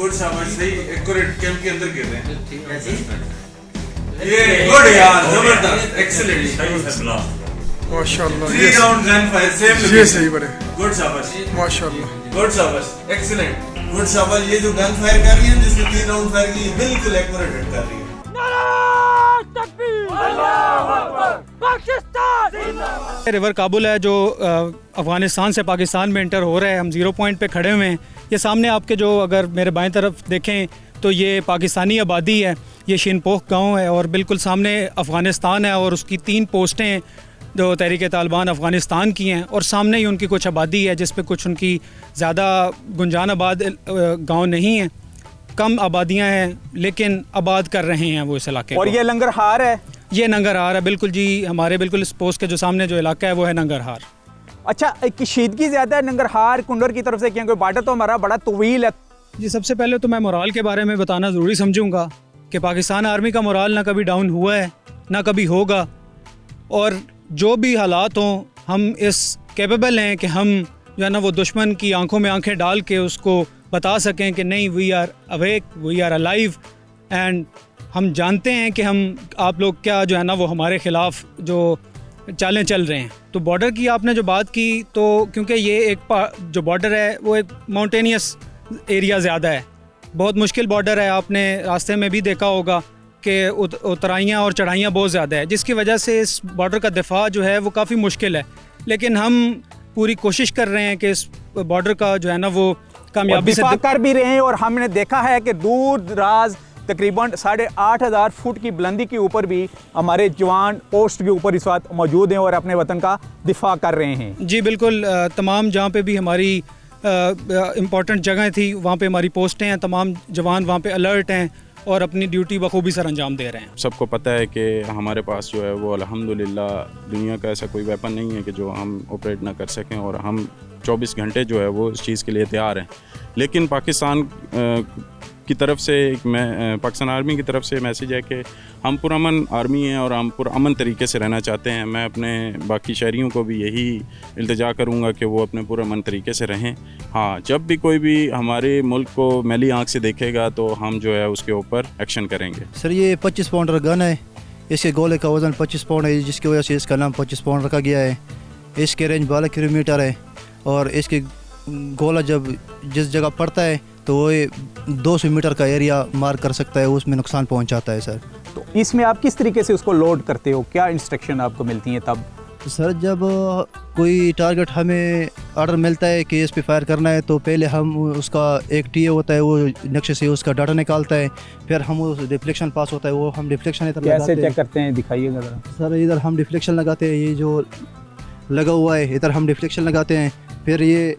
Good शाबाश, सही accurate camp के अंदर गिर रहे हैं। ये गुड यार, जबरदस्त, एक्सीलेंट, माशाल्लाह। 3 राउंड गन फायर सेम ये सही बड़े, गुड शाबाश, माशाल्लाह, गुड शाबाश, एक्सीलेंट, गुड शाबाश। ये जो गन फायर कर रही है जिसने 3 राउंड फायर की, बिल्कुल एक्यूरेट हिट कर रही है। नारा तकबीर, अल्लाहू अकबर, पाकिस्तान जिंदाबाद। रिवर काबुल है जो अफ़गानिस्तान से पाकिस्तान में इंटर हो रहा है। हम ज़ीरो पॉइंट पे खड़े हुए हैं। ये सामने आपके जो अगर मेरे बाएं तरफ देखें तो ये पाकिस्तानी आबादी है, ये शिनपोख गांव है और बिल्कुल सामने अफ़गानिस्तान है और उसकी 3 पोस्टें जो तहरीक तालिबान अफ़गानिस्तान की हैं और सामने ही उनकी कुछ आबादी है जिस पे कुछ उनकी ज़्यादा गुंजान आबाद गाँव नहीं है, कम आबादियाँ हैं लेकिन आबाद कर रहे हैं वो इस इलाके और को। ये लंगरहार है, ये नंगरहार है बिल्कुल जी, हमारे बिल्कुल इस पोस्ट के जो सामने जो इलाका है वो है नंगरहार। अच्छा कशीदगी ज़्यादा है नंगरहार कुंडर की तरफ से क्योंकि बॉर्डर तो हमारा बड़ा तवील है। जी सबसे पहले तो मैं मोराल के बारे में बताना ज़रूरी समझूंगा कि पाकिस्तान आर्मी का मोराल ना कभी डाउन हुआ है ना कभी होगा, और जो भी हालात हों हम इस कैपेबल हैं कि हम जो है ना वो दुश्मन की आंखों में आंखें डाल के उसको बता सकें कि नहीं, we are awake, we are alive, and हम जानते हैं कि हम आप लोग क्या जो है ना वो हमारे ख़िलाफ़ जो चालें चल रहे हैं। तो बॉर्डर की आपने जो बात की, तो क्योंकि ये एक जो बॉर्डर है वो एक माउंटेनियस एरिया ज़्यादा है, बहुत मुश्किल बॉर्डर है, आपने रास्ते में भी देखा होगा कि उतराइयाँ और चढ़ाइयाँ बहुत ज़्यादा है, जिसकी वजह से इस बॉर्डर का दिफा जो है वो काफ़ी मुश्किल है। लेकिन हम पूरी कोशिश कर रहे हैं कि इस बॉर्डर का जो है ना वो कामयाबी से दिफा कर भी रहे हैं। और हमने देखा है कि दूर दराज तकरीबन 8,500 फुट की बुलंदी के ऊपर भी हमारे जवान पोस्ट के ऊपर इस वक्त मौजूद हैं और अपने वतन का दिफा कर रहे हैं। जी बिल्कुल, तमाम जहाँ पे भी हमारी इम्पॉर्टेंट जगह थी वहाँ पे हमारी पोस्टें हैं, तमाम जवान वहाँ पे अलर्ट हैं और अपनी ड्यूटी बखूबी सर अंजाम दे रहे हैं। सबको पता है कि हमारे पास जो है वो अल्हम्दुलिल्लाह दुनिया का ऐसा कोई वेपन नहीं है कि जो हम ऑपरेट ना कर सकें, और हम 24 घंटे जो है वो इस चीज़ के लिए तैयार हैं। लेकिन पाकिस्तान की तरफ से पाकिस्तान आर्मी की तरफ से मैसेज है कि हम पुरअमन आर्मी हैं और हम पुरअमन तरीके से रहना चाहते हैं। मैं अपने बाकी शहरियों को भी यही इल्तिजा करूँगा कि वो अपने पुरअमन तरीके से रहें। हाँ, जब भी कोई भी हमारे मुल्क को मैली आँख से देखेगा तो हम जो है उसके ऊपर एक्शन करेंगे। सर ये 25 पाउंड गन है, इसके गोले का वज़न 25 पाउंड है, जिसकी वजह से इसका नाम 25 पाउंड रखा गया है। इसके रेंज 12 किलोमीटर है और इसके गोला जब जिस जगह पड़ता है तो वो 200 मीटर का एरिया मार कर सकता है, उसमें नुकसान पहुंचाता है सर। तो इसमें आप किस तरीके से उसको लोड करते हो, क्या इंस्ट्रक्शन आपको मिलती हैं तब? सर जब कोई टारगेट हमें ऑर्डर मिलता है कि इस पे फायर करना है तो पहले हम उसका एक टीए होता है, वो नक्शे से उसका डाटा निकालता है, फिर हम उस डिफ्लेक्शन पास होता है, वो हम डिफ्लेक्शन इधर कैसे चेक करते हैं, दिखाइएगा ज़रा। सर इधर हम डिफ्लेक्शन लगाते हैं, ये जो लगा हुआ है इधर हम डिफ्लेक्शन लगाते हैं, फिर ये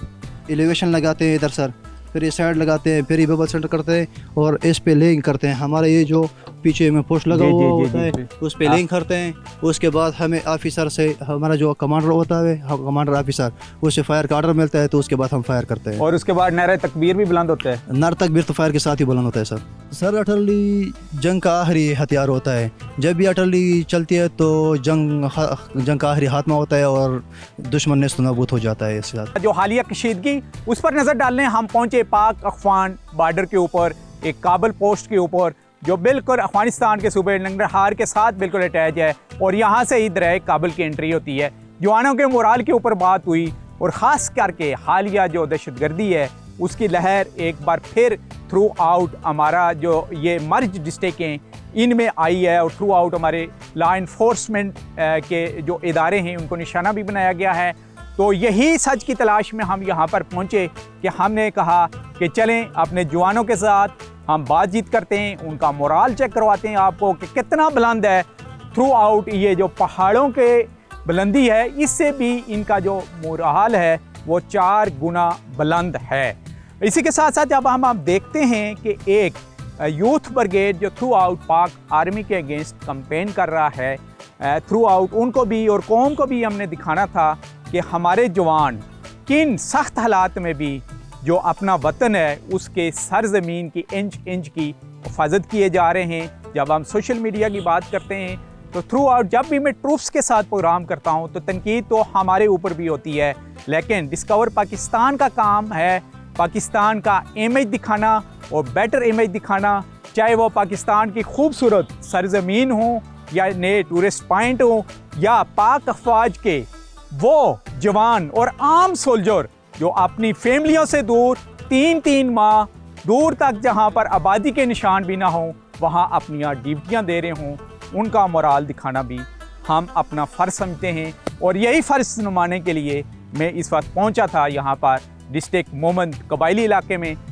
एलिवेशन लगाते हैं इधर सर, फिर ये साइड लगाते हैं, फिर ये बबल सेंटर करते हैं और इस पे लेइंग करते हैं। हमारा ये जो पीछे में पोस्ट लगा हुआ होता है उस पे लेइंग करते हैं। उसके बाद हमें ऑफिसर से, हमारा जो कमांडर होता है कमांडर ऑफिसर, उससे फायर का ऑर्डर मिलता है तो उसके बाद हम फायर करते हैं। और उसके बाद नारे तकबीर भी बुलंद होता है? नारे तकबीर तो फायर के साथ ही बुलंद होता है सर। सर अटली जंग का आखिरी हथियार होता है, जब भी अटली चलती है तो जंग का आखिरी हाथमा होता है और दुश्मन नेस्त नाबूद हो जाता है। इसके साथ जो हालिया कशीदगी उस पर नज़र डालने हम पहुँचे पाक अफगान बॉर्डर के ऊपर, एक काबल पोस्ट के ऊपर जो बिल्कुल अफगानिस्तान के सूबे नंगरहार के साथ बिल्कुल अटैच है, और यहाँ से ही दरिया काबल की एंट्री होती है। जवानों के मोराल के ऊपर बात हुई और ख़ास करके हालिया जो दहशतगर्दी है उसकी लहर एक बार फिर थ्रू आउट हमारा जो ये मर्ज डिस्ट्रिक्ट इनमें आई है, और थ्रू आउट हमारे लॉ इन्फोर्समेंट के जो इदारे हैं उनको निशाना भी बनाया गया है। तो यही सच की तलाश में हम यहाँ पर पहुँचे कि हमने कहा कि चलें अपने जवानों के साथ हम बातचीत करते हैं, उनका मोराल चेक करवाते हैं आपको कि कितना बुलंद है थ्रू आउट ये जो पहाड़ों के बुलंदी है, इससे भी इनका जो मोराल है वो 4 गुना बुलंद है। इसी के साथ साथ जब हम देखते हैं कि एक यूथ ब्रिगेड जो थ्रू आउट पाक आर्मी के अगेंस्ट कंपेन कर रहा है, थ्रू आउट उनको भी और कौम को भी हमने दिखाना था कि हमारे जवान किन सख्त हालात में भी जो अपना वतन है उसके सरजमीन की इंच इंच की हिफाजत किए जा रहे हैं। जब हम सोशल मीडिया की बात करते हैं तो थ्रू आउट जब भी मैं ट्रूप्स के साथ प्रोग्राम करता हूं तो तनकीद तो हमारे ऊपर भी होती है, लेकिन डिस्कवर पाकिस्तान का काम है पाकिस्तान का इमेज दिखाना और बेटर इमेज दिखाना, चाहे वो पाकिस्तान की खूबसूरत सरजमीन हो या नए टूरिस्ट पॉइंट हो या पाक अफवाज के वो जवान और आम सोल्जर जो अपनी फैमिलियों से दूर 3-3 माह दूर तक जहां पर आबादी के निशान भी ना हों वहां अपनी ड्यूटियां दे रहे हों, उनका मोराल दिखाना भी हम अपना फ़र्ज़ समझते हैं। और यही फ़र्ज़ निभाने के लिए मैं इस वक्त पहुंचा था यहाँ पर डिस्ट्रिक्ट मोमन कबायली इलाके में,